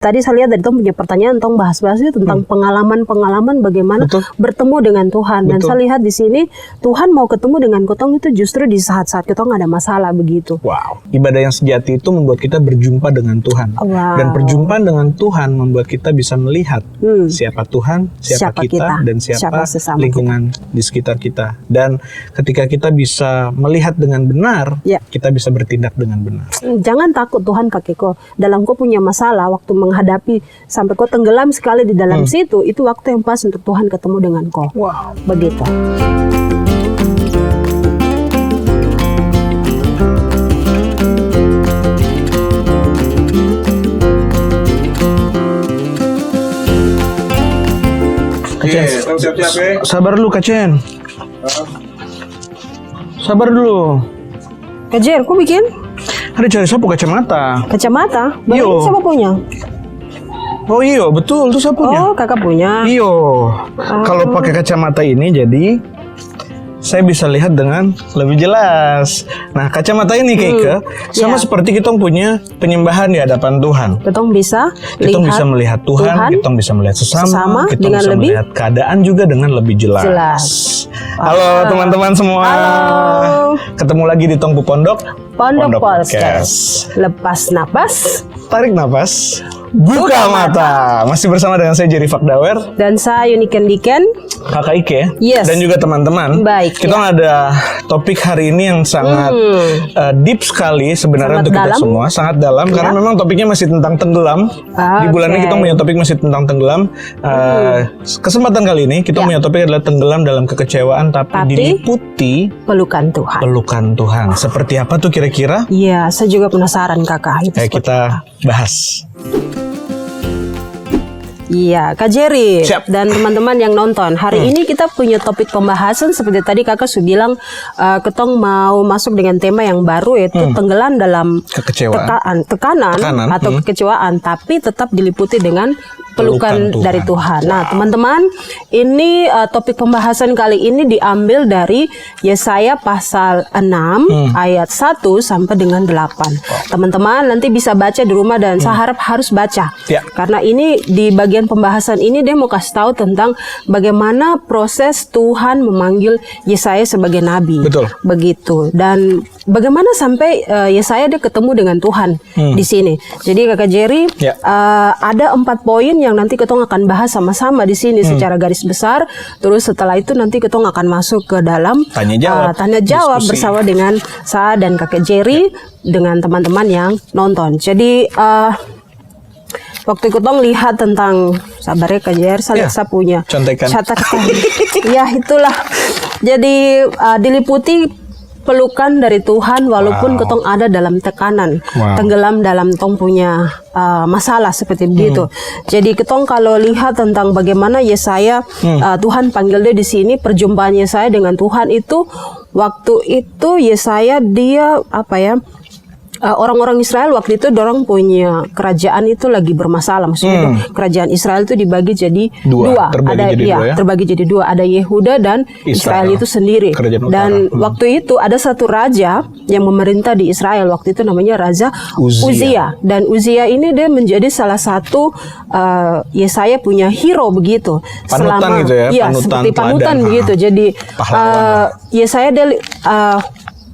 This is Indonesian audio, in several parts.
Tadi saya lihat dari Tong punya pertanyaan, Tong bahas-bahas itu tentang pengalaman-pengalaman bagaimana bertemu dengan Tuhan. Dan saya lihat di sini Tuhan mau ketemu dengan Ketong itu justru di saat-saat Ketong ada masalah begitu. Wow. Ibadah yang sejati itu membuat kita berjumpa dengan Tuhan. Wow. Dan perjumpaan dengan Tuhan membuat kita bisa melihat siapa Tuhan, siapa kita, dan siapa lingkungan di sekitar kita. Dan ketika kita bisa melihat dengan benar, kita bisa bertindak dengan benar. Jangan takut Tuhan pakai kau. Dalam kau punya masalah, waktu menghadapi sampai kau tenggelam sekali di dalam situ, itu waktu yang pas untuk Tuhan ketemu dengan kau. Wow. Begitu. Kacen, siap-siap ya. Sabar dulu Kacen. Sabar dulu. Kajer, kau bikin? Ada cari sapu kacamata. Kacamata? Baru siapa punya? Oh iya, betul, itu sapunya. Oh, kakak punya. Iya. Kalau pakai kacamata ini jadi saya bisa lihat dengan lebih jelas. Nah, kacamata ini Keike sama seperti kita punya penyembahan di hadapan Tuhan. Kita bisa melihat Tuhan, kita bisa melihat sesama, kita dengan bisa melihat keadaan juga dengan lebih jelas. Halo teman-teman semua. Halo. Ketemu lagi di Tongpu Pondok Podcast. Lepas napas, tarik napas, buka mata. Masih bersama dengan saya Jerry Fakdawer dan saya Uniken Diken, Kakak Ike, dan juga teman-teman. Baik. Kita ada topik hari ini yang sangat deep sekali sebenarnya untuk kita semua, sangat dalam karena memang topiknya masih tentang tenggelam. Di bulan ini kita punya topik masih tentang tenggelam. Kesempatan kali ini kita punya topik adalah tenggelam dalam kekecewaan tapi diliputi pelukan Tuhan. Pelukan Tuhan. Seperti apa tuh kira-kira? Iya, saya juga penasaran Kakak. Kayak kita bahas. Iya, Kak Jerry dan teman-teman yang nonton. Hari ini kita punya topik pembahasan seperti tadi Kakak sudah bilang, Ketong mau masuk dengan tema yang baru yaitu tenggelam dalam tekanan atau kekecewaan, tapi tetap diliputi dengan pelukan dari Tuhan. Nah, teman-teman, ini topik pembahasan kali ini diambil dari Yesaya pasal 6 ayat 1 sampai dengan 8. Teman-teman nanti bisa baca di rumah dan saya harap harus baca. Karena ini di bagian pembahasan ini dia mau kasih tahu tentang bagaimana proses Tuhan memanggil Yesaya sebagai nabi. Betul. Begitu. Dan bagaimana sampai Yesaya dia ketemu dengan Tuhan di sini. Jadi Kakak Jerry, ada 4 poin yang nanti Ketong akan bahas sama-sama di sini secara garis besar. Terus setelah itu nanti Ketong akan masuk ke dalam tanya jawab bersama dengan saya dan Kakak Jerry dengan teman-teman yang nonton. Jadi waktu Ketong lihat tentang sabarnya Kak Jer, saya punya catatan. Ya itulah. Jadi diliputi pelukan dari Tuhan walaupun Ketong ada dalam tekanan, tenggelam dalam Tong punya masalah seperti begitu. Jadi Ketong kalau lihat tentang bagaimana Yesaya Tuhan panggil dia di sini, perjumpaan Yesaya dengan Tuhan itu waktu itu Yesaya dia orang-orang Israel waktu itu dorong punya kerajaan itu lagi bermasalah. Maksudnya kerajaan Israel itu dibagi jadi dua. Terbagi jadi dua. Ada Yehuda dan Israel itu sendiri. Dan waktu itu ada satu raja yang memerintah di Israel. Waktu itu namanya Raja Uzia. Dan Uzia ini dia menjadi salah satu Yesaya punya hero begitu. Panutan gitu ya? Seperti panutan begitu. Jadi Yesaya dia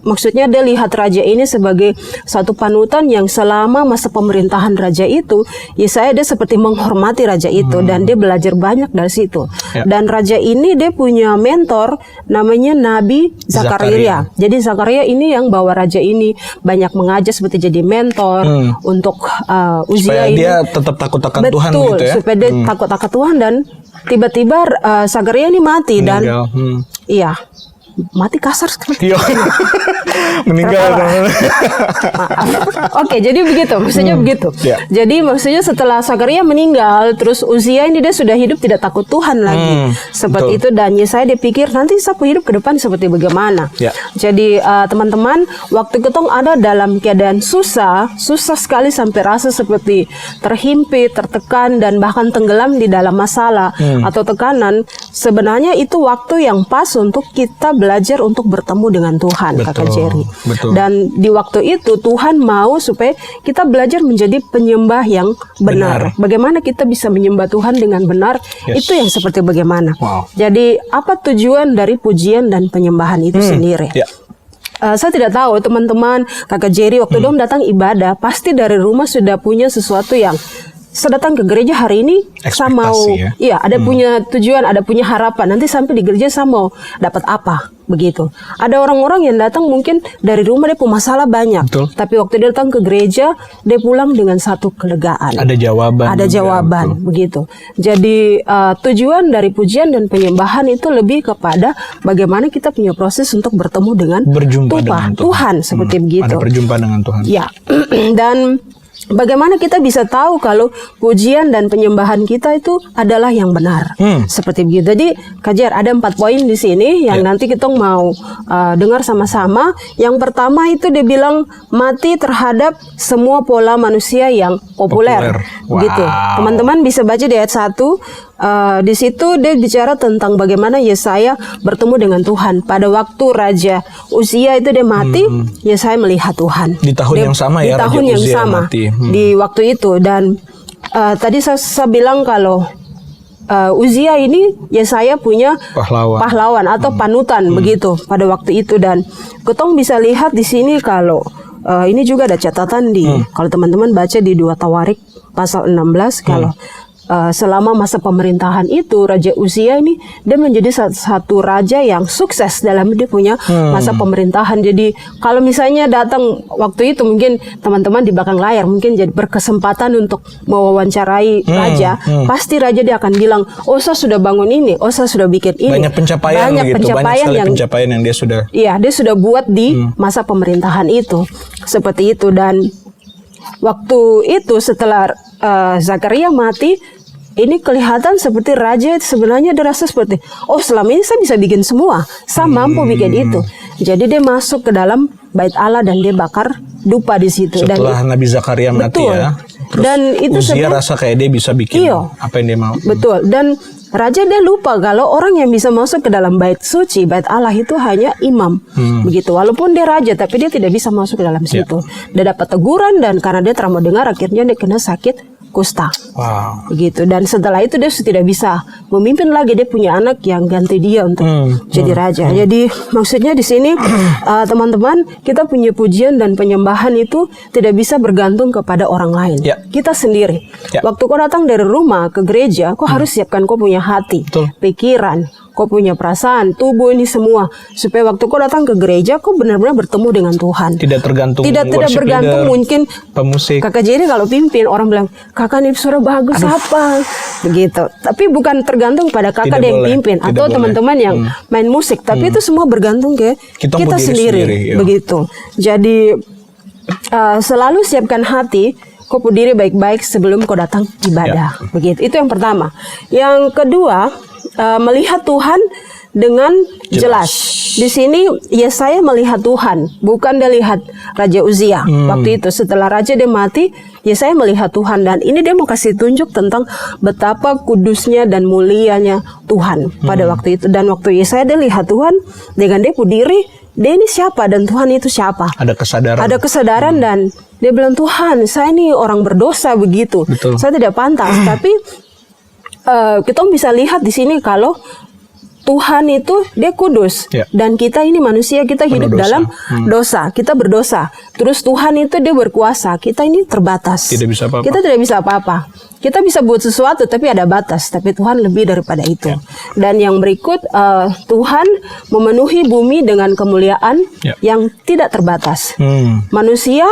maksudnya dia lihat raja ini sebagai satu panutan yang selama masa pemerintahan raja itu, Yesaya dia seperti menghormati raja itu dan dia belajar banyak dari situ. Dan raja ini dia punya mentor namanya Nabi Zakaria. Jadi Zakaria ini yang bawa raja ini banyak mengajar seperti jadi mentor untuk Uzia ini. Supaya dia tetap takut akan Tuhan gitu ya. Supaya dia takut akan Tuhan dan tiba-tiba Zakaria ini mati dan mati kasar sekali. Meninggal. Oke, jadi begitu. Maksudnya begitu. Jadi maksudnya setelah Zakaria meninggal, terus Uzia ini dia sudah hidup tidak takut Tuhan lagi. Seperti itu dan Yesaya dia pikir nanti saya hidup ke depan seperti bagaimana. Jadi teman-teman, waktu Ketong ada dalam keadaan susah sekali sampai rasa seperti terhimpit, tertekan dan bahkan tenggelam di dalam masalah atau tekanan, sebenarnya itu waktu yang pas untuk kita belajar untuk bertemu dengan Tuhan, Kakak Jerry. betul. Dan di waktu itu Tuhan mau supaya kita belajar menjadi penyembah yang benar. Bagaimana kita bisa menyembah Tuhan dengan benar? Itu yang seperti bagaimana. Jadi apa tujuan dari pujian dan penyembahan itu sendiri? Saya tidak tahu teman-teman, Kakak Jerry waktu dom datang ibadah, pasti dari rumah sudah punya sesuatu yang saya datang ke gereja hari ini, saya mau, ada punya tujuan, ada punya harapan. Nanti sampai di gereja saya mau dapat apa, begitu. Ada orang-orang yang datang mungkin dari rumah dia punya masalah banyak, tapi waktu dia datang ke gereja, dia pulang dengan satu kelegaan. Ada jawaban. Ada jawaban, begitu. Jadi tujuan dari pujian dan penyembahan itu lebih kepada bagaimana kita punya proses untuk bertemu dengan Tuhan, seperti begitu. Ada perjumpaan dengan Tuhan. Ya, dan bagaimana kita bisa tahu kalau pujian dan penyembahan kita itu adalah yang benar, seperti begitu. Jadi Kajar ada 4 poin di sini yang nanti kita mau dengar sama-sama. Yang pertama itu dia bilang mati terhadap semua pola manusia yang populer. Gitu. Teman-teman bisa baca di ayat 1. Di situ dia bicara tentang bagaimana Yesaya bertemu dengan Tuhan pada waktu Raja Uzia itu dia mati. Yesaya melihat Tuhan di tahun yang sama di tahun Raja yang Uzia sama mati. Di waktu itu. Dan tadi saya bilang kalau Uzia ini Yesaya punya pahlawan atau panutan begitu pada waktu itu. Dan ketong bisa lihat di sini kalau ini juga ada catatan di kalau teman-teman baca di 2 Tawarik pasal 16 kalau selama masa pemerintahan itu Raja Uzia ini dia menjadi satu raja yang sukses dalam dia punya masa pemerintahan. Jadi kalau misalnya datang waktu itu mungkin teman-teman di belakang layar mungkin jadi berkesempatan untuk mewawancarai raja, pasti raja dia akan bilang, oh saya sudah bangun ini, oh saya sudah bikin ini. Banyak pencapaian yang dia sudah. Iya, dia sudah buat di masa pemerintahan itu. Seperti itu. Dan waktu itu setelah Zakaria mati, ini kelihatan seperti raja sebenarnya dia rasa seperti, oh selama ini saya bisa bikin semua, saya mampu bikin itu. Jadi dia masuk ke dalam bait Allah dan dia bakar dupa di situ. Setelah Nabi Zakaria mati ya. Terus dan itu Uzia rasa kayak dia bisa bikin apa yang dia mau. Betul. Dan raja dia lupa kalau orang yang bisa masuk ke dalam bait suci, bait Allah itu hanya imam. Begitu. Walaupun dia raja tapi dia tidak bisa masuk ke dalam situ. Dia dapat teguran dan karena dia terlalu dengar akhirnya dia kena sakit kusta. Begitu. Dan setelah itu dia sudah tidak bisa memimpin lagi, dia punya anak yang ganti dia untuk jadi raja. Jadi maksudnya di sini teman-teman, kita punya pujian dan penyembahan itu tidak bisa bergantung kepada orang lain. Kita sendiri. Waktu kau datang dari rumah ke gereja, kau harus siapkan kau punya hati, pikiran, kau punya perasaan, tubuh ini semua supaya waktu kau datang ke gereja kau benar-benar bertemu dengan Tuhan. Tidak tergantung tidak bergantung leader, mungkin pemusik. Kakak Jerry kalau pimpin orang bilang kakak ini suara bagus apa begitu. Tapi bukan tergantung pada kakak yang pimpin atau teman-teman yang main musik, tapi itu semua bergantung ke kita sendiri. Begitu. Jadi selalu siapkan hati, kau diri baik-baik sebelum kau datang ibadah. Begitu. Itu yang pertama. Yang kedua, melihat Tuhan dengan jelas. Di sini Yesaya melihat Tuhan, bukan dia lihat Raja Uzia. Waktu itu setelah raja dia mati, Yesaya melihat Tuhan dan ini dia mau kasih tunjuk tentang betapa kudusnya dan mulianya Tuhan pada waktu itu. Dan waktu Yesaya dia lihat Tuhan dengan dia diri, dia ini siapa dan Tuhan itu siapa? Ada kesadaran. Ada kesadaran dan dia bilang Tuhan, saya ini orang berdosa begitu. Betul. Saya tidak pantas, tapi kita bisa lihat di sini kalau Tuhan itu dia kudus dan kita ini manusia, kita hidup dalam dosa, kita berdosa. Terus Tuhan itu dia berkuasa, kita ini terbatas. Tidak bisa apa-apa. Kita tidak bisa apa-apa. Kita bisa buat sesuatu tapi ada batas, tapi Tuhan lebih daripada itu. Dan yang berikut Tuhan memenuhi bumi dengan kemuliaan yang tidak terbatas. Manusia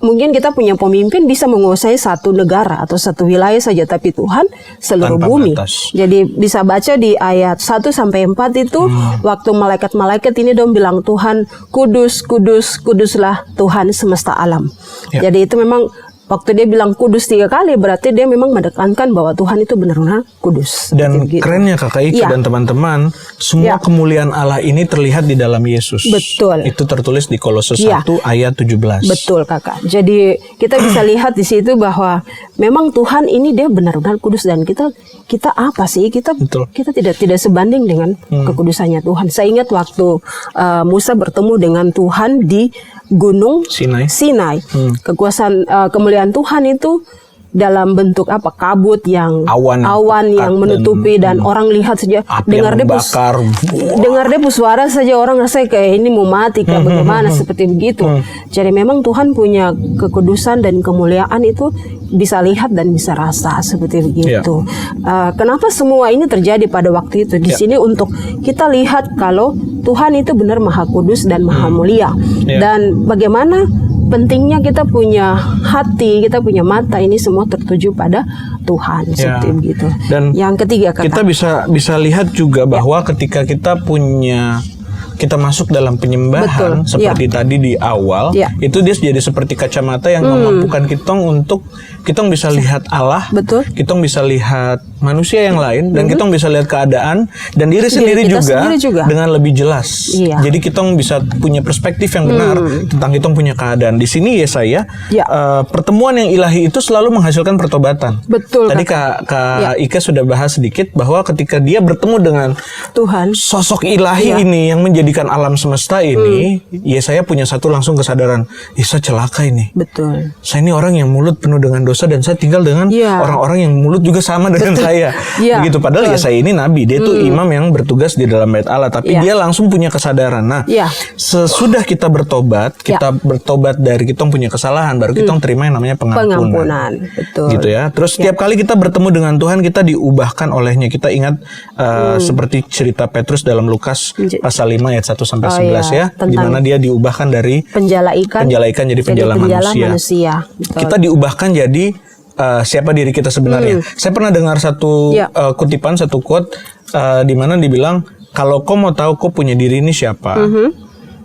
mungkin kita punya pemimpin bisa menguasai satu negara atau satu wilayah saja, tapi Tuhan seluruh tanpa bumi. Batas. Jadi bisa baca di ayat 1-4 itu waktu malaikat-malaikat ini dong bilang Tuhan kudus, kudus, kuduslah Tuhan semesta alam. Jadi itu memang waktu dia bilang kudus 3 kali, berarti dia memang menekankan bahwa Tuhan itu benar-benar kudus. Dan kerennya Kakak Ika dan teman-teman, semua kemuliaan Allah ini terlihat di dalam Yesus. Betul. Itu tertulis di Kolose 1 ayat 17. Betul Kakak. Jadi kita bisa lihat di situ bahwa memang Tuhan ini dia benar-benar kudus, dan kita apa sih? Kita tidak sebanding dengan kekudusannya Tuhan. Saya ingat waktu Musa bertemu dengan Tuhan di Gunung Sinai. Kekuasaan kemuliaan Tuhan itu dalam bentuk apa? Kabut yang awan yang menutupi dan orang lihat saja, dengar dia suara saja orang rasa kayak ini mau mati kayak bagaimana seperti begitu. Jadi memang Tuhan punya kekudusan dan kemuliaan itu bisa lihat dan bisa rasa seperti begitu. Kenapa semua ini terjadi pada waktu itu? Di sini untuk kita lihat kalau Tuhan itu benar Maha Kudus dan Maha Mulia. Dan bagaimana pentingnya kita punya hati, kita punya mata, ini semua tertuju pada Tuhan seperti begitu. Dan yang ketiga kita bisa lihat juga bahwa ketika kita masuk dalam penyembahan seperti tadi di awal, itu dia jadi seperti kacamata yang memampukan kita untuk kita bisa lihat Allah, kita bisa lihat manusia yang lain, dan kita bisa lihat keadaan dan diri sendiri juga dengan lebih jelas. Jadi kita bisa punya perspektif yang benar tentang kita punya keadaan. Di sini Yesaya, pertemuan yang ilahi itu selalu menghasilkan pertobatan. Tadi Kak Ika sudah bahas sedikit bahwa ketika dia bertemu dengan Tuhan, sosok ilahi ini yang menjadikan alam semesta ini, Yesaya punya satu langsung kesadaran, saya celaka ini. Saya ini orang yang mulut penuh dengan dosa, dan saya tinggal dengan orang-orang yang mulut juga sama dengan saya. Begitu. Padahal Yesaya ini nabi, dia itu imam yang bertugas di dalam bait Allah, tapi dia langsung punya kesadaran. Nah, sesudah kita bertobat, dari kita punya kesalahan, baru kita terima yang namanya pengampunan. Gitu ya. Terus setiap kali kita bertemu dengan Tuhan, kita diubahkan olehnya. Kita ingat seperti cerita Petrus dalam Lukas pasal 5 ayat 1 sampai 11 di mana dia diubahkan dari penjala ikan jadi penjala manusia. Kita diubahkan jadi siapa diri kita sebenarnya. Saya pernah dengar satu kutipan, satu quote di mana dibilang, kalau kau mau tahu kau punya diri ini siapa,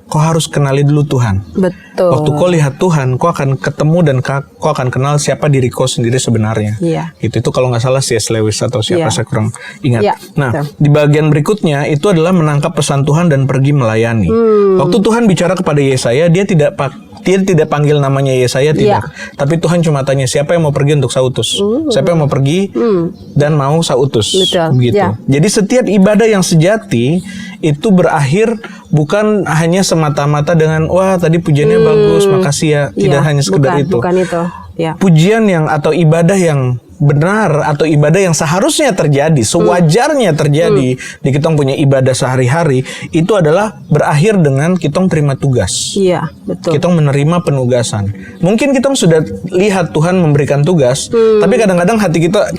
kau harus kenali dulu Tuhan. Waktu kau lihat Tuhan, kau akan ketemu dan kau akan kenal siapa diri kau sendiri sebenarnya. Itu kalau nggak salah C.S. Lewis atau siapa, saya kurang ingat. Nah, di bagian berikutnya itu adalah menangkap pesan Tuhan dan pergi melayani. Waktu Tuhan bicara kepada Yesaya, dia tidak panggil namanya Yesaya, tidak. Tapi Tuhan cuma tanya, siapa yang mau pergi untuk saya utus? Siapa yang mau pergi dan mau saya utus? Begitu. Jadi setiap ibadah yang sejati itu berakhir bukan hanya semata-mata dengan wah tadi pujiannya bagus, makasih ya. Tidak hanya sekedar itu. Bukan itu. Pujian atau ibadah yang benar atau ibadah yang seharusnya terjadi, sewajarnya terjadi di kita punya ibadah sehari-hari, itu adalah berakhir dengan kita terima tugas. Kita menerima penugasan. Mungkin kita sudah lihat Tuhan memberikan tugas, tapi kadang-kadang hati kita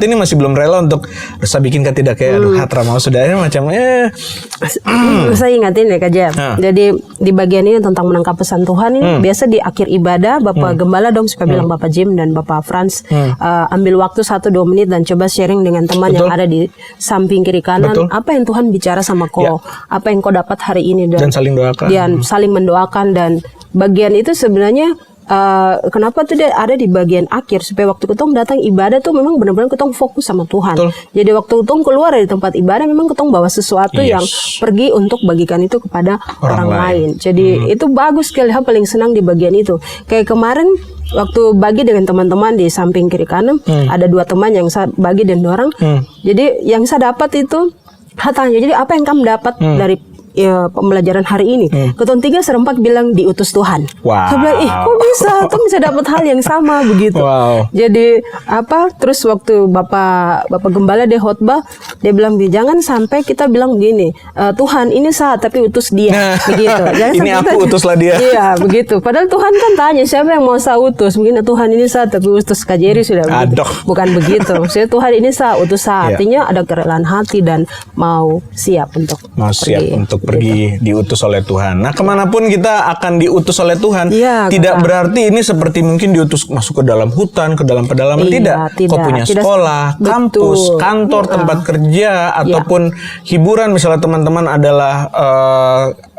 ini masih belum rela untuk saya bikin tidak kayak hatra mau sudahnya macam Saya ingatin ya Kak Jam. Jadi di bagian ini tentang menangkap pesan Tuhan ini biasa di akhir ibadah Bapak Gembala suka bilang, Bapak Jim dan Bapak Franz, ambil waktu 1-2 menit dan coba sharing dengan teman yang ada di samping kiri kanan. Apa yang Tuhan bicara sama kau, apa yang kau dapat hari ini, dan saling doakan. Dan saling mendoakan. Dan bagian itu sebenarnya kenapa tuh dia ada di bagian akhir, supaya waktu ketong datang ibadah tuh memang benar-benar ketong fokus sama Tuhan. Jadi waktu ketong keluar dari tempat ibadah memang ketong bawa sesuatu yang pergi untuk bagikan itu kepada orang lain. Jadi itu bagus sekali. Paling senang di bagian itu. Kayak kemarin waktu bagi dengan teman-teman di samping kiri kanan, ada 2 teman yang saya bagi dan orang. Jadi yang saya dapat itu tanya, jadi apa yang kamu dapat dari pembelajaran hari ini? Ketong 3 serempak bilang diutus Tuhan. Saya bilang, kok bisa? Tuh bisa dapat hal yang sama begitu. Jadi terus waktu Bapak Gembala dia khotbah, dia bilang, jangan sampai kita bilang begini, Tuhan ini saat tapi utus dia. Begitu. Jangan ini aku utuslah dia. Iya begitu. Padahal Tuhan kan tanya siapa yang mau saya utus. Mungkin Tuhan ini saat tapi utus Kak Jerry sudah begitu. Bukan begitu. Maksudnya Tuhan ini saat utus saya. Artinya ada kerelaan hati dan mau siap untuk pergi diutus oleh Tuhan. Nah, kemanapun kita akan diutus oleh Tuhan, tidak berarti ini seperti mungkin diutus masuk ke dalam hutan, ke dalam pedalaman. Tidak. Kau punya sekolah, kampus, kantor, tempat kerja, ataupun hiburan. Misalnya teman-teman adalah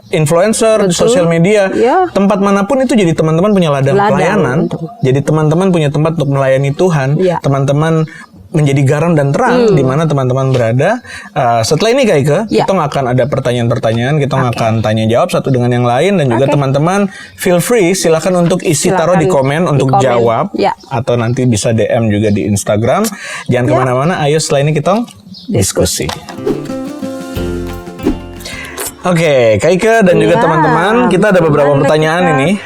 influencer, di sosial media, tempat manapun itu jadi teman-teman punya ladang pelayanan. Jadi teman-teman punya tempat untuk melayani Tuhan. Teman-teman menjadi garam dan terang di mana teman-teman berada. Setelah ini Kak Ike, kita akan ada pertanyaan-pertanyaan, kita akan tanya jawab satu dengan yang lain, dan juga teman-teman feel free, silakan untuk taruh di komen untuk jawab, atau nanti bisa DM juga di Instagram. Jangan kemana-mana, ayo setelah ini kita diskusi. Oke, Kak Ike dan juga teman-teman, kita ada beberapa pertanyaan ini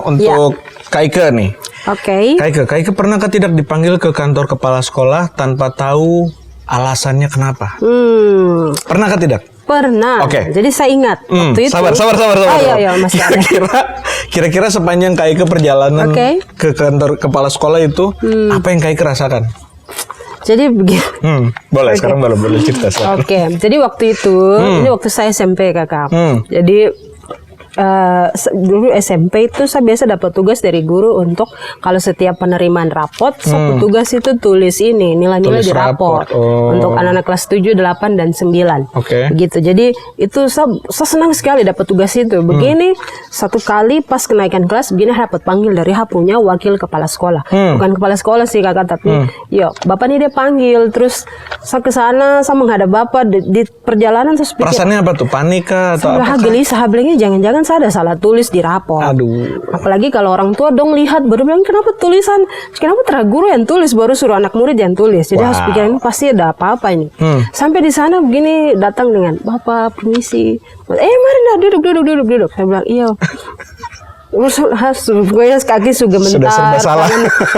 untuk Kak Ike nih. Kak Ike pernahkah tidak dipanggil ke kantor kepala sekolah tanpa tahu alasannya kenapa? Pernahkah tidak? Pernah. Jadi saya ingat waktu itu. Sabar. Iya, masih ada. Kira-kira sepanjang Kak Ike perjalanan ke kantor kepala sekolah itu, apa yang Kak Ike rasakan? Jadi begini. Boleh, sekarang boleh cerita. Jadi waktu itu, ini waktu saya SMP Kakak. Jadi dulu SMP itu saya biasa dapat tugas dari guru untuk kalau setiap penerimaan rapot, tugas itu tulis ini nilai-nilai di rapot untuk anak-anak kelas 7, 8 dan 9. Begitu. Jadi itu saya senang sekali dapat tugas itu. Begini satu kali pas kenaikan kelas begini dapat panggil dari punya wakil kepala sekolah. Bukan kepala sekolah sih Kakak, tapi Bapak ini dia panggil, terus saya ke sana, saya menghadap Bapak di perjalanan saya pikir, perasaannya apa tuh? Panik kah atau apa? Gelisah, jangan-jangan saya ada salah tulis di rapor. Apalagi kalau orang tua dong lihat baru bilang kenapa ternyata guru yang tulis, baru suruh anak murid yang tulis. Jadi harus pikir ini pasti ada apa-apa ini. Sampai di sana begini datang dengan Bapak permisi. Mari duduk. Saya bilang iya. Gue kaki sudah mentar. Sudah salah.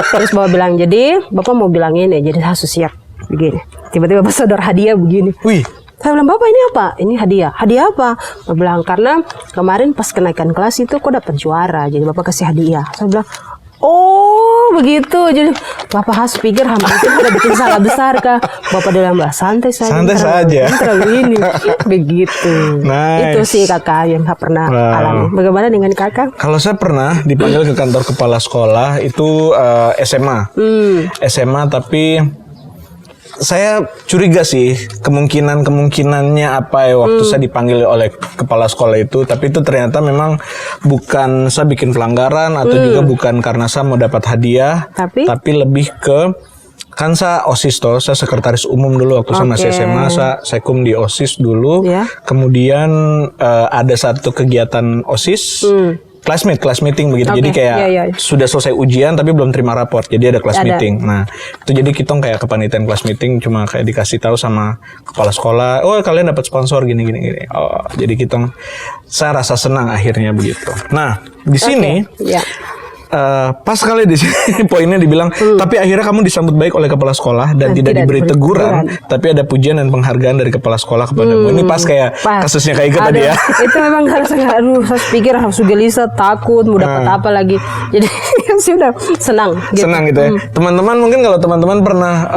Terus Bapak bilang jadi Bapak mau bilang ini, jadi harus siap begini. Tiba-tiba Bapak sodor hadiah begini. Saya bilang, Bapak ini apa? Ini hadiah. Hadiah apa? Bapak bilang, karena kemarin pas kenaikan kelas itu kok dapat juara. Jadi Bapak kasih hadiah. Saya bilang, oh begitu. Jadi Bapak harus pikir hampir itu udah bikin salah besar kah? Bapak bilang, santai saja. Terlalu ini. Begitu. Itu sih Kakak yang saya pernah alami. Bagaimana dengan Kakak? Kalau saya pernah dipanggil ke kantor kepala sekolah itu SMA. SMA tapi saya curiga sih kemungkinannya apa ya waktu saya dipanggil oleh kepala sekolah itu, tapi itu ternyata memang bukan saya bikin pelanggaran atau juga bukan karena saya mau dapat hadiah, tapi lebih ke kan saya OSIS saya sekretaris umum dulu waktu saya masih SMA, saya sekum di OSIS dulu, kemudian ada satu kegiatan OSIS. Class meeting begitu. Jadi kayak sudah selesai ujian tapi belum terima raport. Jadi ada class meeting. Nah, itu jadi kita kayak kepanitiaan class meeting cuma kayak dikasih tahu sama kepala sekolah, "Oh, kalian dapat sponsor gini." Oh, jadi saya rasa senang akhirnya begitu. Nah, di sini pas sekali di sini poinnya dibilang, tapi akhirnya kamu disambut baik oleh kepala sekolah dan tidak diberi teguran, tapi ada pujian dan penghargaan dari kepala sekolah kepadamu. Ini pas kayak kasusnya kayak gitu tadi ya. Itu memang harus pikir harus gelisah, takut, mau dapat apa lagi. Jadi sudah senang. Senang gitu ya. Teman-teman mungkin kalau teman-teman pernah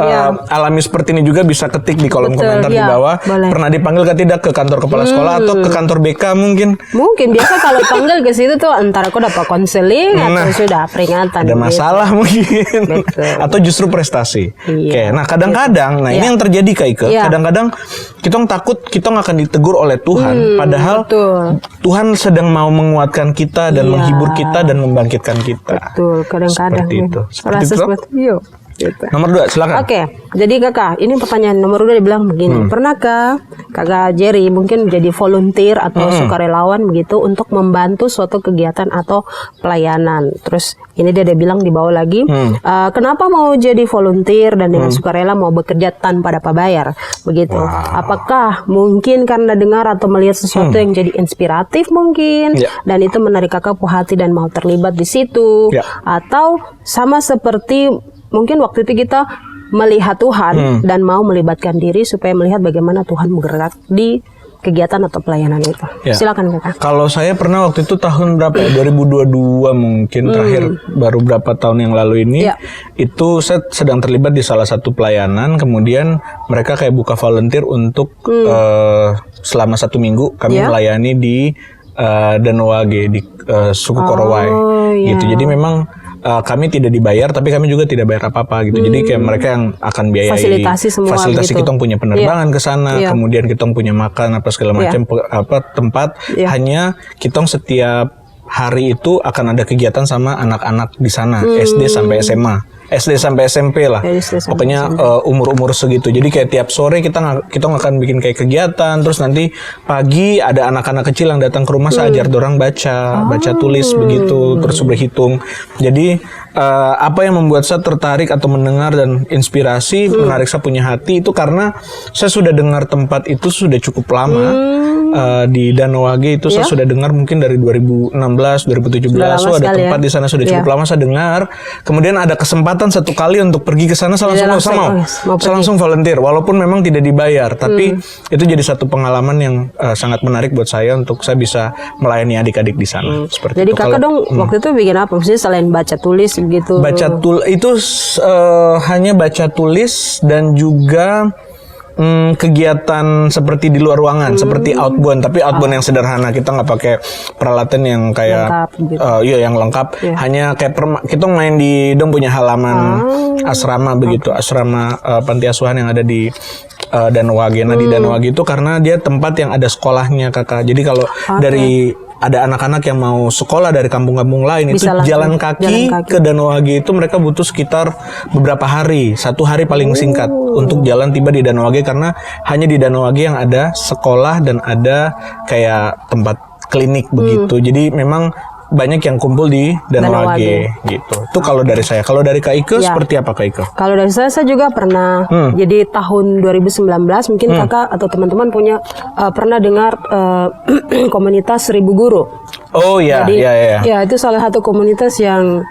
alami seperti ini juga bisa ketik di kolom komentar di bawah. Pernah dipanggil tidak ke kantor kepala sekolah atau ke kantor BK mungkin? Mungkin biasa kalau panggil ke situ tuh antara kau dapat konseling atau sudah peringatan. Ada masalah mungkin. Atau justru prestasi. Oke, nah kadang-kadang, ini yang terjadi Kak Ike. Kadang-kadang kita takut kita akan ditegur oleh Tuhan. Padahal Tuhan sedang mau menguatkan kita dan menghibur kita dan membangkitkan kita. Kadang-kadang. Seperti itu. Gitu. Nomor 2, silakan. Jadi Kakak, ini pertanyaan nomor 2 dibilang begini. Pernahkah Kakak Jerry mungkin menjadi volunteer atau sukarelawan begitu untuk membantu suatu kegiatan atau pelayanan? Terus ini dia bilang di bawah lagi, kenapa mau jadi volunteer dan dengan sukarela mau bekerja tanpa dapat bayar? Begitu. Apakah mungkin karena dengar atau melihat sesuatu yang jadi inspiratif mungkin dan itu menarik Kakak puas hati dan mau terlibat di situ? Atau sama seperti mungkin waktu itu kita melihat Tuhan dan mau melibatkan diri supaya melihat bagaimana Tuhan bergerak di kegiatan atau pelayanan itu. Silakan Kakak. Kalau saya pernah waktu itu tahun berapa ya? 2022 mungkin terakhir, baru berapa tahun yang lalu ini, itu saya sedang terlibat di salah satu pelayanan, kemudian mereka kayak buka volunteer untuk selama 1 minggu kami melayani di Danau Wage di suku Korowai gitu. Jadi memang kami tidak dibayar, tapi kami juga tidak bayar apa-apa gitu. Jadi kayak mereka yang akan biayai fasilitasi gitu. Kita punya penerbangan ke sana, kemudian kita punya makan apa segala macam tempat. Hanya kita setiap hari itu akan ada kegiatan sama anak-anak di sana, SD sampai SMA. SD sampai SMP lah, pokoknya umur-umur segitu. Jadi kayak tiap sore kita akan bikin kayak kegiatan, terus nanti pagi ada anak-anak kecil yang datang ke rumah, saya ajar dorang baca tulis begitu, terus berhitung. Jadi apa yang membuat saya tertarik atau mendengar dan inspirasi, menarik saya punya hati itu karena saya sudah dengar tempat itu sudah cukup lama. Di Danau Wage itu saya sudah dengar mungkin dari 2016, 2017. So ada tempat di sana sudah cukup lama saya dengar. Kemudian ada kesempatan satu kali untuk pergi ke sana, saya langsung volunteer walaupun memang tidak dibayar, tapi itu jadi satu pengalaman yang sangat menarik buat saya untuk saya bisa melayani adik-adik di sana. Seperti jadi itu. Kakak dong waktu itu bikin apa? Maksudnya selain baca tulis gitu? Itu hanya baca tulis dan juga kegiatan seperti di luar ruangan, seperti outbound, tapi outbound yang sederhana. Kita nggak pakai peralatan yang kayak lengkap, gitu. Yang lengkap. Hanya kayak kita main di punya halaman asrama begitu, asrama panti asuhan yang ada di Danau Wage. Nah di Danau Wage itu karena dia tempat yang ada sekolahnya kakak. Jadi kalau dari ada anak-anak yang mau sekolah dari kampung-kampung lain bisa itu jalan kaki ke Danau Wage itu mereka butuh sekitar beberapa hari, 1 hari paling singkat untuk jalan tiba di Danau Wage, karena hanya di Danau Wage yang ada sekolah dan ada kayak tempat klinik begitu. Jadi memang banyak yang kumpul di Danau Wage gitu. Itu kalau dari saya. Kalau dari Kak Ike seperti apa Kak Ike? Kalau dari saya juga pernah. Jadi tahun 2019 mungkin kakak atau teman-teman punya pernah dengar komunitas 1000 Guru. Oh iya. Jadi, ya itu salah satu komunitas yang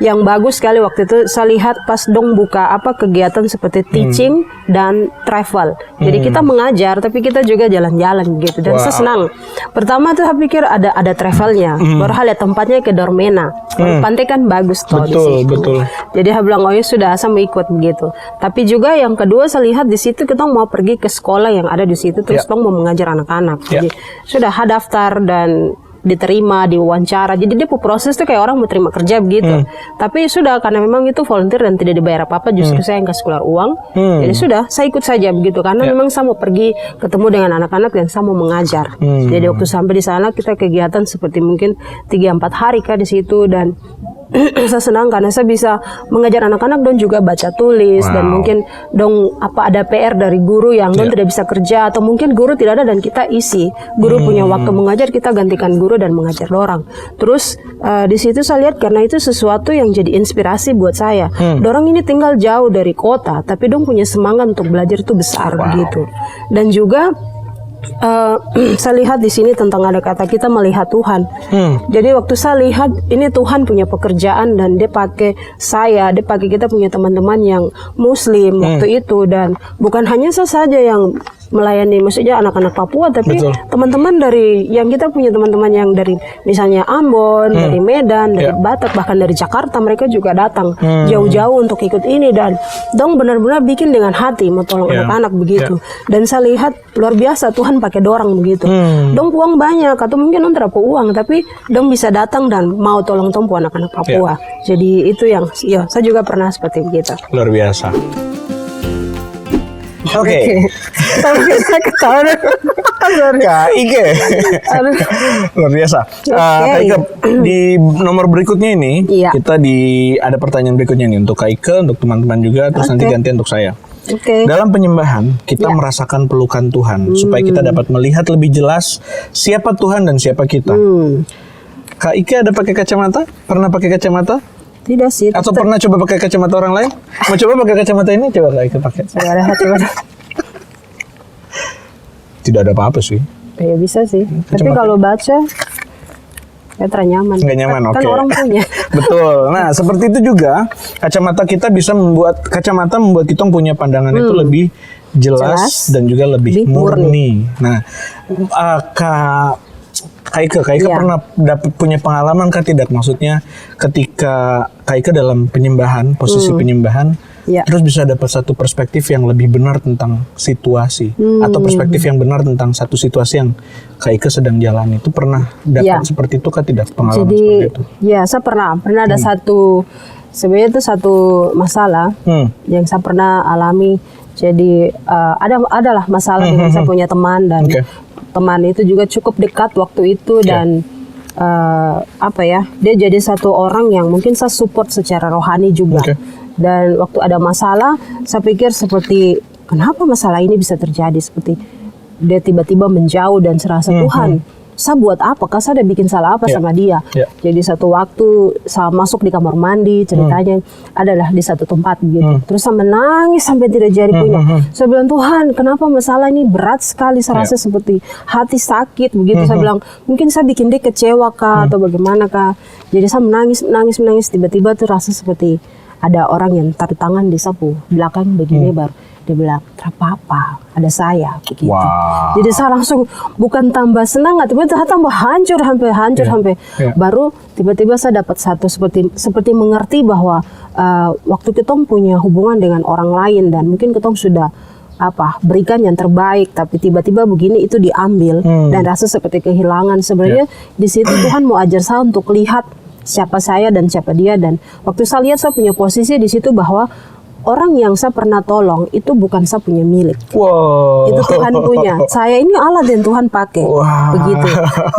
yang bagus sekali waktu itu. Saya lihat pas dong buka kegiatan seperti teaching dan travel. Jadi kita mengajar tapi kita juga jalan-jalan gitu. Dan saya senang. Pertama tuh saya pikir ada travelnya. Baru hal tempatnya ke Dormena. Pantai kan bagus tuh di situ. Betul. Jadi saya bilang sudah saya mau ikut begitu. Tapi juga yang kedua saya lihat di situ kita mau pergi ke sekolah yang ada di situ terus dong mau mengajar anak-anak. Jadi sudah daftar dan diterima, diwawancara. Jadi dia proses tuh kayak orang mau terima kerja begitu. Tapi sudah karena memang itu volunteer dan tidak dibayar apa-apa, justru saya yang kasih keluar uang. Jadi sudah saya ikut saja begitu karena memang saya mau pergi ketemu dengan anak-anak dan saya mau mengajar. Jadi waktu sampai di sana kita kegiatan seperti mungkin 3-4 hari di situ dan saya senang karena saya bisa mengajar anak-anak dan juga baca tulis dan mungkin dong ada PR dari guru yang dong tidak bisa kerja atau mungkin guru tidak ada dan kita isi guru punya waktu mengajar, kita gantikan guru dan mengajar orang. Terus di situ saya lihat karena itu sesuatu yang jadi inspirasi buat saya. Dorang ini tinggal jauh dari kota tapi dong punya semangat untuk belajar itu besar gitu. Dan juga saya lihat di sini tentang ada kata kita melihat Tuhan. Jadi waktu saya lihat ini Tuhan punya pekerjaan dan dia pakai kita punya teman-teman yang Muslim waktu itu dan bukan hanya saya saja yang melayani maksudnya anak-anak Papua tapi teman-teman dari yang kita punya teman-teman yang dari misalnya Ambon, dari Medan, dari Batak bahkan dari Jakarta mereka juga datang jauh-jauh untuk ikut ini dan dong benar-benar bikin dengan hati mau tolong anak-anak begitu. Dan saya lihat luar biasa Tuhan pakai dorang begitu. Dong uang banyak atau mungkin dong terapa uang tapi dong bisa datang dan mau tolong tompu anak-anak Papua. Jadi itu yang saya juga pernah seperti begitu. Luar biasa. Oke. Tapi kita ketahuan. Kak Ike. Luar biasa. Kak Ike, di nomor berikutnya ini kita ada pertanyaan berikutnya nih untuk Kak Ike, untuk teman-teman juga, terus nanti ganti untuk saya. Dalam penyembahan kita merasakan pelukan Tuhan supaya kita dapat melihat lebih jelas siapa Tuhan dan siapa kita. Kak Ike ada pakai kacamata? Pernah pakai kacamata? Tidak sih. Atau pernah coba pakai kacamata orang lain? Mau coba pakai kacamata ini? Coba Kak Ike pakai. Coba. Tidak ada apa-apa sih. Ya bisa sih. Tapi kalau baca ternyaman. Nggak nyaman, kan orang punya. Betul. Nah, seperti itu juga kacamata kita bisa membuat kita punya pandangan itu lebih jelas dan juga lebih murni. Nah, Kak Ike pernah punya pengalaman tidak? Maksudnya ketika Kak Ike dalam penyembahan, posisi penyembahan, terus bisa dapat satu perspektif yang lebih benar tentang situasi atau perspektif yang benar tentang satu situasi yang Kak Ike sedang jalani. Itu pernah dapat seperti itu Kak, tidak pengalaman seperti itu? Ya, saya pernah ada satu, sebenarnya itu satu masalah yang saya pernah alami. Jadi adalah masalah dengan saya punya teman, dan teman itu juga cukup dekat waktu itu, dan dia jadi satu orang yang mungkin saya support secara rohani juga. Dan waktu ada masalah, saya pikir seperti kenapa masalah ini bisa terjadi, seperti dia tiba-tiba menjauh dan serasa Tuhan, saya buat apa? Saya udah bikin salah apa sama dia? Jadi satu waktu saya masuk di kamar mandi, ceritanya adalah di satu tempat gitu. Terus saya menangis sampai tidak jadi punya. Saya bilang, Tuhan, kenapa masalah ini berat sekali? Saya rasa seperti hati sakit begitu. Saya bilang, mungkin saya bikin dia kecewa kah atau bagaimana kah? Jadi saya menangis. Tiba-tiba tuh rasa seperti ada orang yang taruh tangan di sapu belakang begini, baru dia bilang, apa-apa, ada saya begitu. Jadi saya langsung bukan tambah senang, tapi saya tambah hancur sampai baru tiba-tiba saya dapat satu seperti mengerti bahwa waktu kita punya hubungan dengan orang lain dan mungkin kita sudah berikan yang terbaik, tapi tiba-tiba begini itu diambil dan rasa seperti kehilangan. Sebenarnya di situ Tuhan mau ajar saya untuk lihat siapa saya dan siapa dia, dan waktu saya lihat saya punya posisi di situ bahwa orang yang saya pernah tolong itu bukan saya punya milik. Itu Tuhan punya. Saya ini alat yang Tuhan pakai. Begitu.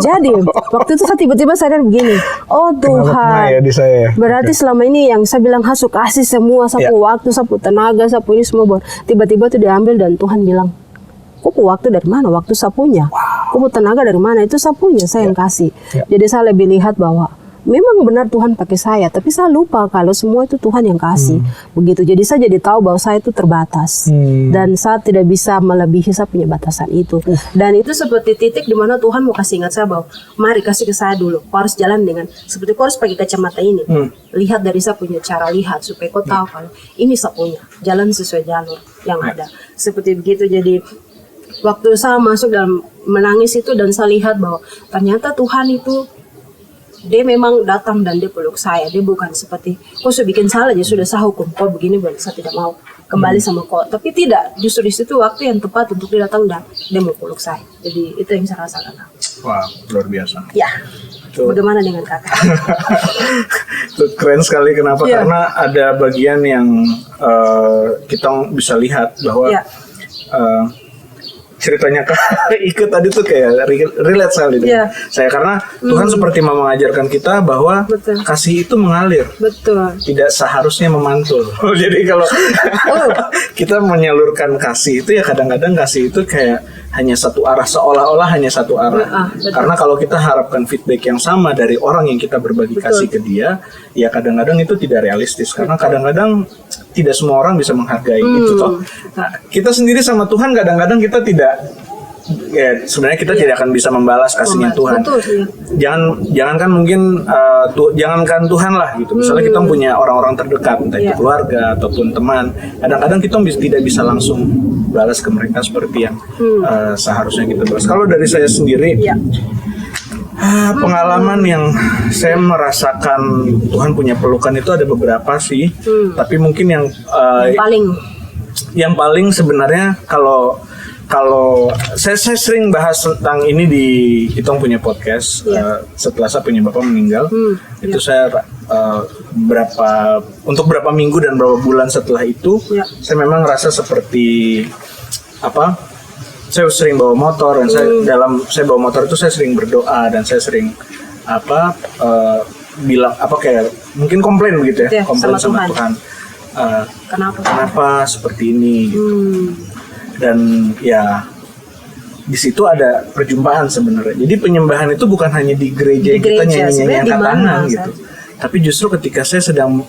Jadi waktu itu saya tiba-tiba sadar begini. Oh Tuhan. Berarti selama ini yang saya bilang saya kasih semua, sapu waktu, sapu tenaga, sapu ini semua, tiba-tiba itu diambil dan Tuhan bilang, kok waktu dari mana? Waktu saya punya. Kok tenaga dari mana? Itu saya punya, saya yang kasih. Jadi saya lebih lihat bahwa memang benar Tuhan pakai saya, tapi saya lupa kalau semua itu Tuhan yang kasih. Begitu. Jadi saya jadi tahu bahwa saya itu terbatas. Dan saya tidak bisa melebihi saya punya batasan itu. Dan itu seperti titik di mana Tuhan mau kasih ingat saya bahwa mari kasih ke saya dulu. Kau harus jalan dengan, seperti kau harus pakai kacamata ini. Lihat dari saya punya cara lihat supaya kau tahu kalau ini saya punya. Jalan sesuai jalur yang ada. Seperti begitu. Jadi waktu saya masuk dalam menangis itu dan saya lihat bahwa ternyata Tuhan itu dia memang datang dan dia peluk saya. Dia bukan seperti kau sudah bikin salah aja sudah saya hukum kau begini, saya tidak mau kembali sama kau. Tapi tidak, justru di situ waktu yang tepat untuk dia datang dan dia mau peluk saya. Jadi itu yang saya rasakan. Wah, luar biasa. Ya. Bagaimana dengan kakak? Keren sekali. Kenapa? Karena ada bagian yang kita bisa lihat bahwa ceritanya Kak Ike tadi tuh kayak relate sekali dengan saya, karena Tuhan seperti mau mengajarkan kita bahwa kasih itu mengalir, tidak seharusnya memantul. Jadi kalau kita menyalurkan kasih itu ya kadang-kadang kasih itu kayak hanya satu arah, seolah-olah hanya satu arah. Karena kalau kita harapkan feedback yang sama dari orang yang kita berbagi kasih ke dia, ya kadang-kadang itu tidak realistis. Karena kadang-kadang tidak semua orang bisa menghargai itu toh. Nah, kita sendiri sama Tuhan kadang-kadang kita tidak, ya sebenarnya kita tidak akan bisa membalas kasihnya Tuhan. Jangankan mungkin jangankan Tuhan lah gitu. Misalnya kita punya orang-orang terdekat, entah itu keluarga ataupun teman. Kadang-kadang kita tidak bisa langsung balas ke mereka seperti yang seharusnya kita balas. Kalau dari saya sendiri, pengalaman yang saya merasakan Tuhan punya pelukan itu ada beberapa sih. Tapi mungkin yang paling sebenarnya kalau saya sering bahas tentang ini di kita punya podcast setelah saya punya bapak meninggal. Itu saya untuk berapa minggu dan berapa bulan setelah itu saya memang rasa seperti saya sering bawa motor dan saya bawa motor itu saya sering berdoa dan saya sering bilang kayak mungkin komplain begitu ya, komplain sama Tuhan. Kenapa seperti ini gitu. Dan ya di situ ada perjumpaan sebenarnya. Jadi penyembahan itu bukan hanya di gereja yang kita nyanyi-nyanyi angkat tangan gitu. Tapi justru ketika saya sedang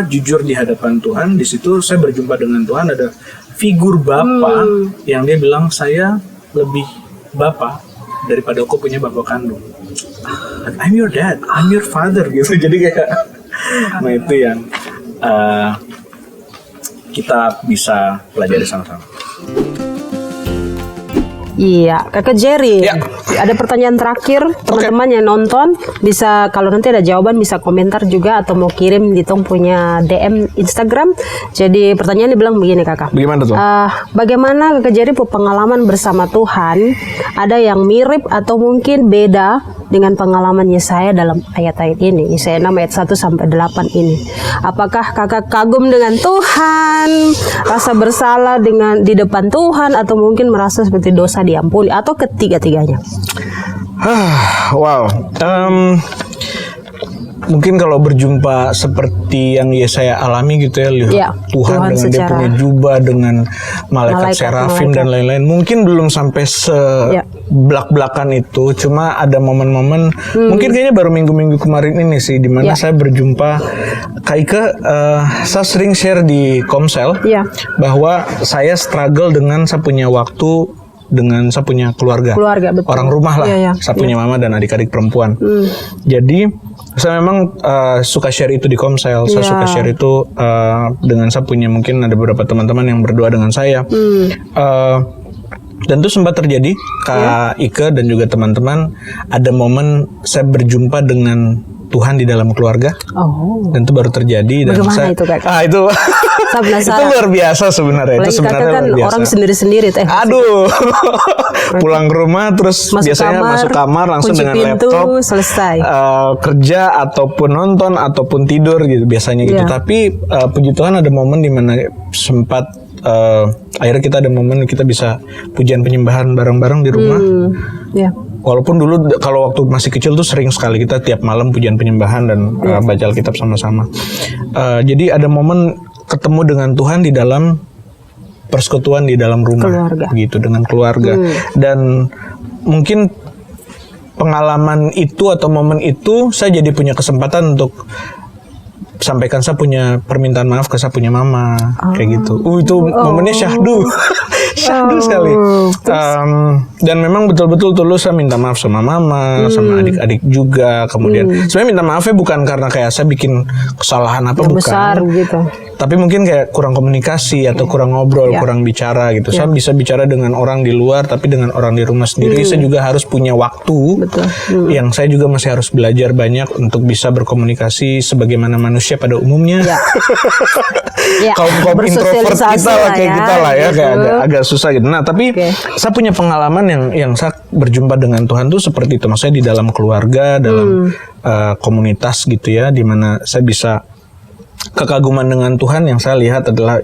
jujur di hadapan Tuhan, di situ saya berjumpa dengan Tuhan, ada figur Bapa yang dia bilang saya lebih Bapa daripada aku punya Bapa kandung. I'm your dad, I'm your father gitu. Jadi kayak nah itu yang kita bisa pelajari sama-sama. Iya, Kakak Jerry. ada pertanyaan terakhir teman-teman yang nonton bisa kalau nanti ada jawaban bisa komentar juga atau mau kirim di Tong punya DM Instagram. Jadi pertanyaan dibilang begini kakak. Bagaimana tuh? Bagaimana kakak Jerry pengalaman bersama Tuhan ada yang mirip atau mungkin beda dengan pengalaman Yesaya dalam ayat-ayat ini, Yesaya 6 ayat 1 sampai 8 ini. Apakah kakak kagum dengan Tuhan, rasa bersalah di depan Tuhan, atau mungkin merasa seperti dosa diampuni, atau ketiga-tiganya? Wow. Mungkin kalau berjumpa seperti yang Yesaya alami gitu ya, lihat Tuhan dengan dia punya jubah dengan malaikat serafim dan lain-lain, mungkin belum sampai sebelak-belakan itu. Cuma ada momen-momen, mungkin kayaknya baru minggu-minggu kemarin ini sih, dimana saya berjumpa Kak Ike. Saya sering share di Komsel bahwa saya struggle dengan saya punya waktu dengan saya punya keluarga betul. Orang rumah lah, saya punya mama dan adik-adik perempuan. Jadi saya memang suka share itu di Komsel. Saya suka share itu dengan saya punya, mungkin ada beberapa teman-teman yang berdoa dengan saya. Dan itu sempat terjadi Kak Ike dan juga teman-teman, ada momen saya berjumpa dengan Tuhan di dalam keluarga. Dan itu baru terjadi. Dan bagaimana itu Kak? Itu itu luar biasa sebenarnya. Itu sebenarnya kan luar biasa. Orang sendiri-sendiri teh. Aduh. Pulang ke rumah terus biasanya masuk kamar langsung dengan pintu, laptop selesai. Kerja ataupun nonton ataupun tidur gitu biasanya gitu. Tapi puji Tuhan ada momen di mana sempat akhirnya kita ada momen kita bisa pujian penyembahan bareng-bareng di rumah. Walaupun dulu kalau waktu masih kecil tuh sering sekali kita tiap malam pujian penyembahan dan baca Alkitab sama-sama. Jadi ada momen ketemu dengan Tuhan di dalam persekutuan di dalam rumah, gitu, dengan keluarga. Dan mungkin pengalaman itu atau momen itu saya jadi punya kesempatan untuk sampaikan saya punya permintaan maaf ke saya punya mama, kayak gitu. Itu momennya syahdu. Syahdu sekali. Dan memang betul-betul tulus saya minta maaf sama mama, sama adik-adik juga. Kemudian sebenarnya minta maafnya bukan karena kayak saya bikin kesalahan apa, bukan. Besar gitu. Tapi mungkin kayak kurang komunikasi atau kurang ngobrol, kurang bicara gitu. Saya bisa bicara dengan orang di luar, tapi dengan orang di rumah sendiri saya juga harus punya waktu. Yang saya juga masih harus belajar banyak untuk bisa berkomunikasi sebagaimana manusia pada umumnya. Kaum introvert kita lah, kayak kita lah ya, kayak agak susah gitu. Nah, tapi saya punya pengalaman yang saya berjumpa dengan Tuhan tuh seperti itu. Maksudnya di dalam keluarga, dalam komunitas gitu ya, di mana saya bisa kekaguman dengan Tuhan. Yang saya lihat adalah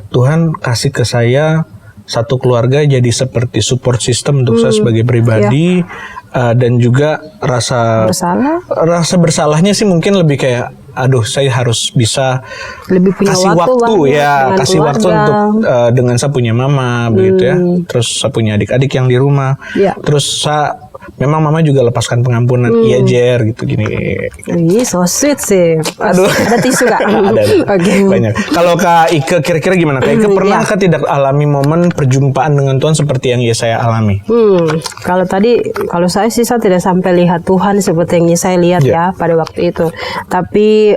Tuhan kasih ke saya satu keluarga jadi seperti support system untuk saya sebagai pribadi. Dan juga rasa bersalahnya sih mungkin lebih kayak saya harus bisa lebih punya kasih waktu untuk dengan saya punya mama begitu ya. Terus saya punya adik-adik yang di rumah. Terus saya memang mama juga lepaskan pengampunan. Iya Jer gitu gini. So sweet sih. Aduh. Ada tisu Kak? Ada. Banyak. Kalau Kak Ike kira-kira gimana? Kak Ike pernahkah tidak alami momen perjumpaan dengan Tuhan seperti yang Yesaya alami? Kalau saya sih saya tidak sampai lihat Tuhan seperti yang Yesaya lihat ya pada waktu itu. Tapi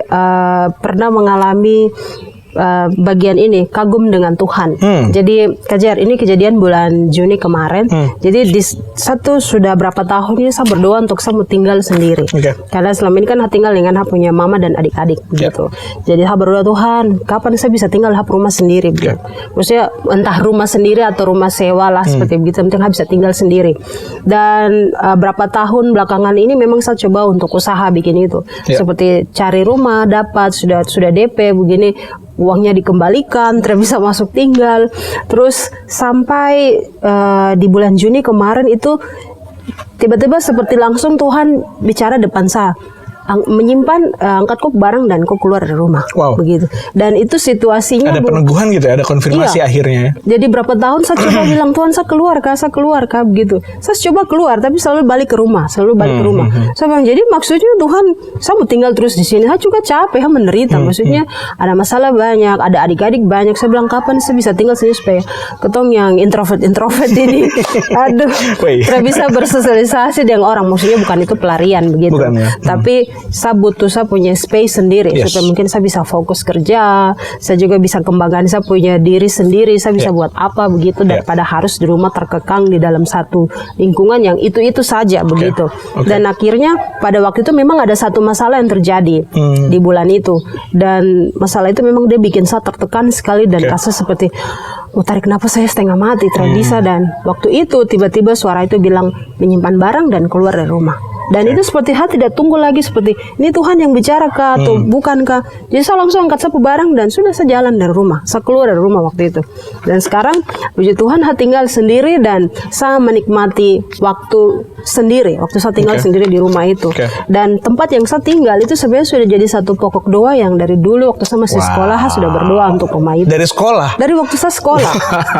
pernah mengalami bagian ini kagum dengan Tuhan. Jadi Kajar, ini kejadian bulan Juni kemarin. Jadi satu sudah berapa tahun ini saya berdoa untuk saya mau tinggal sendiri. Karena selama ini kan saya tinggal dengan saya punya mama dan adik-adik gitu. Jadi saya berdoa, Tuhan, kapan saya bisa tinggal di rumah sendiri? Maksudnya entah rumah sendiri atau rumah sewa lah seperti begitu. Penting saya bisa tinggal sendiri. Dan berapa tahun belakangan ini memang saya coba untuk usaha bikin itu. Seperti cari rumah, dapat sudah DP begini. Uangnya dikembalikan, tidak bisa masuk tinggal. Terus sampai di bulan Juni kemarin itu tiba-tiba seperti langsung Tuhan bicara depan saya. Menyimpan angkat kok barang dan kok keluar dari rumah. Begitu. Dan itu situasinya ada peneguhan gitu ya, ada konfirmasi akhirnya. Jadi berapa tahun saya coba bilang, Tuhan saya keluar kah begitu. Saya coba keluar tapi selalu balik ke rumah, Saya bilang, jadi maksudnya Tuhan saya mau tinggal terus di sini. Saya juga capek, saya menderita. Maksudnya ada masalah banyak, ada adik-adik banyak. Saya bilang kapan saya bisa tinggal sini supaya ketong yang introvert ini tidak bisa bersosialisasi dengan orang. Maksudnya bukan itu pelarian begitu. Tapi saya butuh saya punya space sendiri supaya mungkin saya bisa fokus kerja, saya juga bisa kembangkan saya punya diri sendiri, saya bisa buat apa begitu daripada harus di rumah terkekang di dalam satu lingkungan yang itu saja begitu. Dan akhirnya pada waktu itu memang ada satu masalah yang terjadi di bulan itu, dan masalah itu memang dia bikin saya tertekan sekali dan rasa seperti tarik nafas saya setengah mati, tidak bisa. Dan waktu itu tiba-tiba suara itu bilang menyimpan barang dan keluar dari rumah. Dan itu seperti hati tidak tunggu lagi seperti ini Tuhan yang bicara kah atau bukan kah. Jadi saya langsung angkat sapu barang dan sudah saya jalan dari rumah. Saya keluar dari rumah waktu itu. Dan sekarang puji Tuhan saya tinggal sendiri dan saya menikmati waktu sendiri. Waktu saya tinggal sendiri di rumah itu. Dan tempat yang saya tinggal itu sebenarnya sudah jadi satu pokok doa yang dari dulu waktu saya masih sekolah saya sudah berdoa untuk rumah itu. Dari sekolah? Dari waktu saya sekolah.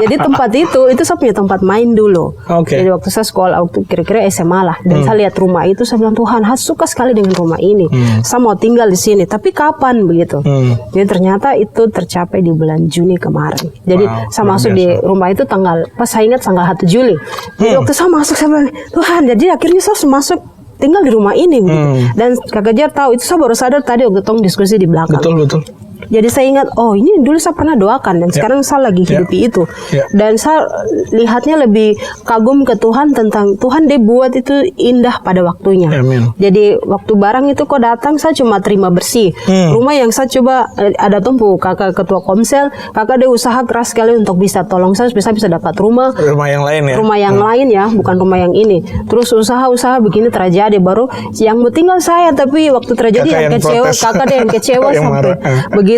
Jadi tempat itu saya punya tempat main dulu. Jadi waktu saya sekolah waktu kira-kira SMA lah. Dan saya lihat rumah itu, saya bilang Tuhan, saya suka sekali dengan rumah ini. Saya mau tinggal di sini. Tapi kapan begitu? Jadi ternyata itu tercapai di bulan Juni kemarin. Jadi saya masuk di rumah itu pas saya ingat tanggal 1 Juli. Jadi waktu saya masuk saya bilang Tuhan, jadi akhirnya saya masuk tinggal di rumah ini begitu. Dan Kakak Jer tahu itu saya baru sadar tadi waktu tong diskusi di belakang. Betul. Jadi saya ingat, ini dulu saya pernah doakan dan sekarang saya lagi hidupi itu. Dan saya lihatnya lebih kagum ke Tuhan tentang Tuhan dia buat itu indah pada waktunya. Jadi waktu barang itu kok datang saya cuma terima bersih. Rumah yang saya coba ada tumpu kakak ketua komsel, kakak dia usaha keras sekali untuk bisa tolong saya supaya saya bisa dapat rumah yang lain ya. Rumah yang lain ya, bukan rumah yang ini. Terus usaha begini terjadi baru yang mau tinggal saya, tapi waktu terjadi yang kecewa, kakak dia yang kecewa sampai begitu.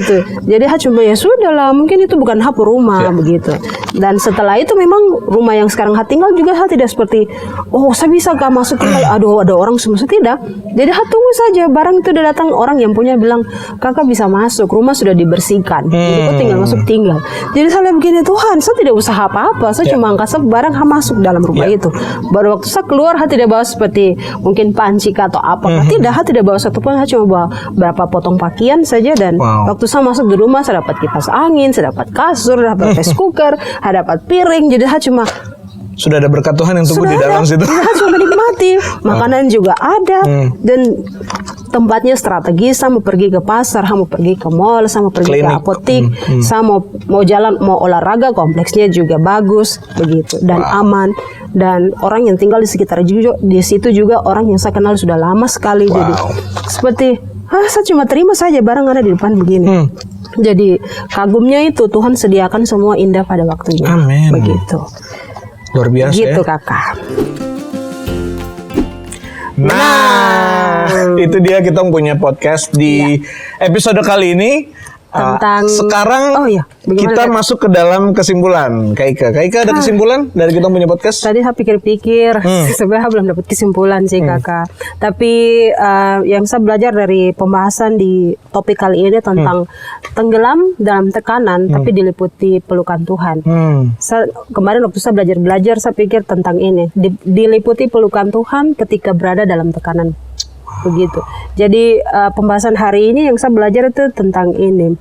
Jadi cuma ya sudah lah, mungkin itu bukan hak rumah begitu. Dan setelah itu memang rumah yang sekarang tinggal juga tidak seperti saya bisa gak masuk tinggal, ada orang semua, tidak. Jadi tunggu saja barang itu udah datang, orang yang punya bilang kakak bisa masuk, rumah sudah dibersihkan, jadi kok tinggal masuk tinggal. Jadi saya begini, Tuhan saya tidak usaha apa-apa, saya cuma angkat barang masuk dalam rumah itu. Baru waktu saya keluar tidak bawa seperti mungkin panci atau apa, tidak bawa satu pun, saya cuma bawa berapa potong pakaian saja. Dan waktu saya masuk di rumah saya dapat kipas angin, saya dapat kasur, dapat rice cooker, saya dapat piring. Jadi saya cuma sudah ada berkat Tuhan yang tumbuh di dalam situ. Saya cuma menikmati. Makanan juga ada dan tempatnya strategis. Saya mau pergi ke pasar, saya mau pergi ke mall, saya mau pergi ke apotik, saya mau jalan, mau olahraga, kompleksnya juga bagus begitu dan aman. Dan orang yang tinggal di sekitar di situ juga orang yang saya kenal sudah lama sekali. Jadi seperti saya cuma terima saja barang ada di depan begini. Jadi kagumnya itu Tuhan sediakan semua indah pada waktunya. Amin. Begitu. Luar biasa gitu kakak. Nah, itu dia kita punya podcast di episode kali ini. Tentang sekarang kita masuk ke dalam kesimpulan. Kak Ika ada kesimpulan dari kita punya podcast? Tadi saya pikir-pikir, sebenarnya belum dapat kesimpulan sih kakak. Tapi yang saya belajar dari pembahasan di topik kali ini tentang tenggelam dalam tekanan, tapi diliputi pelukan Tuhan. Kemarin waktu saya belajar, saya pikir tentang ini, diliputi pelukan Tuhan ketika berada dalam tekanan. Begitu. Jadi pembahasan hari ini yang saya belajar itu tentang ini.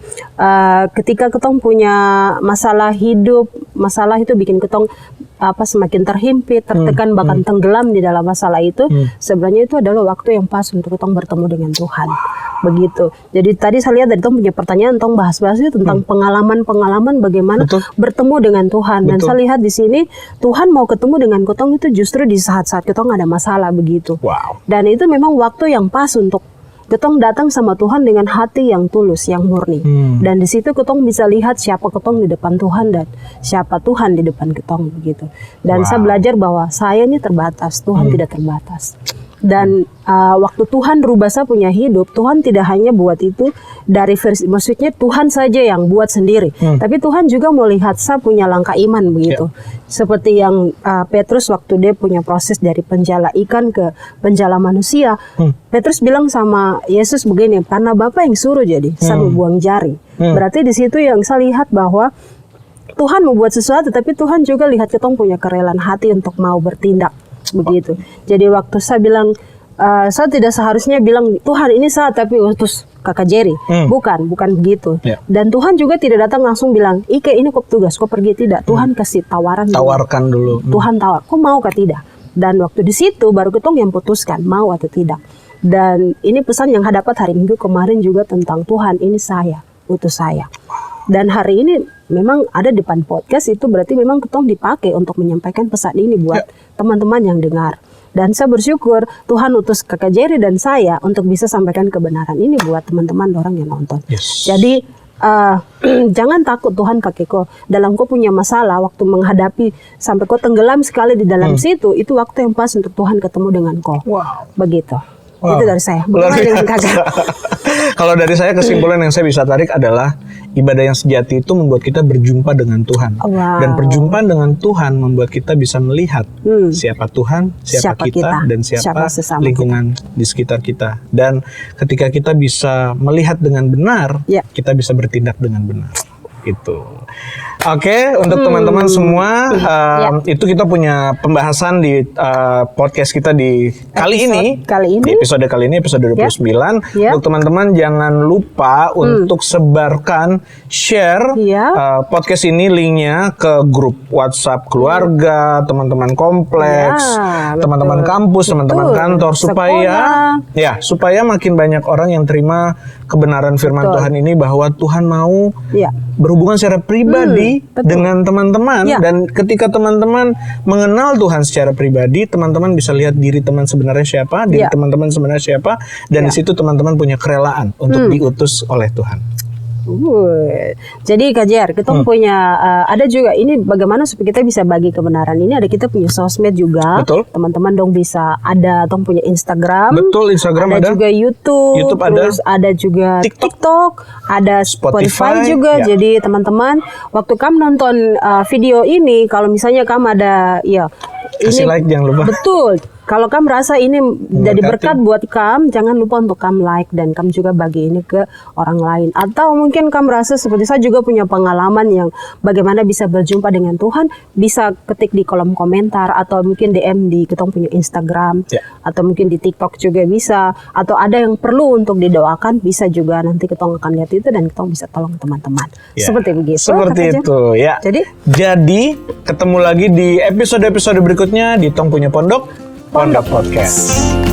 Ketika ketong punya masalah hidup, masalah itu bikin ketong semakin terhimpit, tertekan, bahkan tenggelam di dalam masalah itu. Sebenarnya itu adalah waktu yang pas untuk ketong bertemu dengan Tuhan. Begitu. Jadi tadi saya lihat dari tong punya pertanyaan, tong bahas-bahas itu tentang pengalaman-pengalaman bagaimana bertemu dengan Tuhan. Dan saya lihat di sini Tuhan mau ketemu dengan ketong itu justru di saat-saat ketong ada masalah begitu. Dan itu memang waktu yang pas untuk ketong datang sama Tuhan dengan hati yang tulus, yang murni. Dan di situ ketong bisa lihat siapa ketong di depan Tuhan dan siapa Tuhan di depan ketong begitu. Dan saya belajar bahwa saya ini terbatas, Tuhan tidak terbatas. Dan waktu Tuhan rubah saya punya hidup, Tuhan tidak hanya buat itu dari versi, maksudnya Tuhan saja yang buat sendiri, tapi Tuhan juga mau lihat saya punya langkah iman begitu. Seperti yang Petrus waktu dia punya proses dari penjala ikan ke penjala manusia, Petrus bilang sama Yesus begini, karena Bapa yang suruh jadi saya buang jari. Berarti di situ yang saya lihat bahwa Tuhan mau buat sesuatu, tapi Tuhan juga lihat ketong punya kerelaan hati untuk mau bertindak. Begitu. Jadi waktu saya bilang saya tidak seharusnya bilang Tuhan ini saat tapi utus kakak Jerry, bukan begitu. Dan Tuhan juga tidak datang langsung bilang Ike ini kok tugas kok pergi, tidak. Tuhan kasih tawarkan dulu. Tuhan tawar, kok mau kah tidak. Dan waktu di situ baru ketong yang putuskan mau atau tidak. Dan ini pesan yang dapat hari Minggu kemarin juga tentang Tuhan ini saya, utus saya. Dan hari ini memang ada depan podcast itu berarti memang ketong dipakai untuk menyampaikan pesan ini buat teman-teman yang dengar. Dan saya bersyukur Tuhan utus Kakak Jerry dan saya untuk bisa sampaikan kebenaran ini buat teman-teman orang yang nonton. Jadi jangan takut Tuhan kakekku. Dalam kau punya masalah, waktu menghadapi sampai kau tenggelam sekali di dalam situ, itu waktu yang pas untuk Tuhan ketemu dengan kau. Begitu. Itu dari saya. Bagaimana dengan kakak? Kalau dari saya kesimpulan yang saya bisa tarik adalah ibadah yang sejati itu membuat kita berjumpa dengan Tuhan. Dan perjumpaan dengan Tuhan membuat kita bisa melihat siapa Tuhan, siapa kita, dan siapa lingkungan di sekitar kita. Dan ketika kita bisa melihat dengan benar, kita bisa bertindak dengan benar. Gitu. Oke, untuk teman-teman semua, itu kita punya pembahasan di podcast kita di di episode kali ini, episode 29. Untuk teman-teman jangan lupa untuk sebarkan, share podcast ini, linknya ke grup WhatsApp keluarga, teman-teman kompleks, teman-teman kampus, teman-teman kantor, supaya makin banyak orang yang terima kebenaran firman Tuhan ini, bahwa Tuhan mau berhubungan secara pribadi dengan teman-teman, dan ketika teman-teman mengenal Tuhan secara pribadi, teman-teman bisa lihat diri teman sebenarnya siapa, diri teman-teman sebenarnya siapa, dan di situ teman-teman punya kerelaan untuk diutus oleh Tuhan. Jadi Kak Jer, kita punya ada juga ini bagaimana supaya kita bisa bagi kebenaran ini, ada kita punya sosmed juga. Teman-teman dong bisa ada tong punya Instagram. Instagram ada juga YouTube terus ada juga TikTok, ada Spotify juga. Jadi teman-teman waktu kamu nonton video ini, kalau misalnya kamu ada kasih like, jangan lupa. Kalau kamu merasa ini jadi berkat buat kamu, jangan lupa untuk kamu like dan kamu juga bagi ini ke orang lain. Atau mungkin kamu merasa seperti saya juga punya pengalaman yang bagaimana bisa berjumpa dengan Tuhan, bisa ketik di kolom komentar atau mungkin DM di kita punya Instagram atau mungkin di TikTok juga bisa. Atau ada yang perlu untuk didoakan, bisa juga nanti kita akan lihat itu dan kita bisa tolong teman-teman. Seperti begitu. Seperti itu ya. Jadi ketemu lagi di episode-episode berikutnya di Tong Punya Pondok Podcast.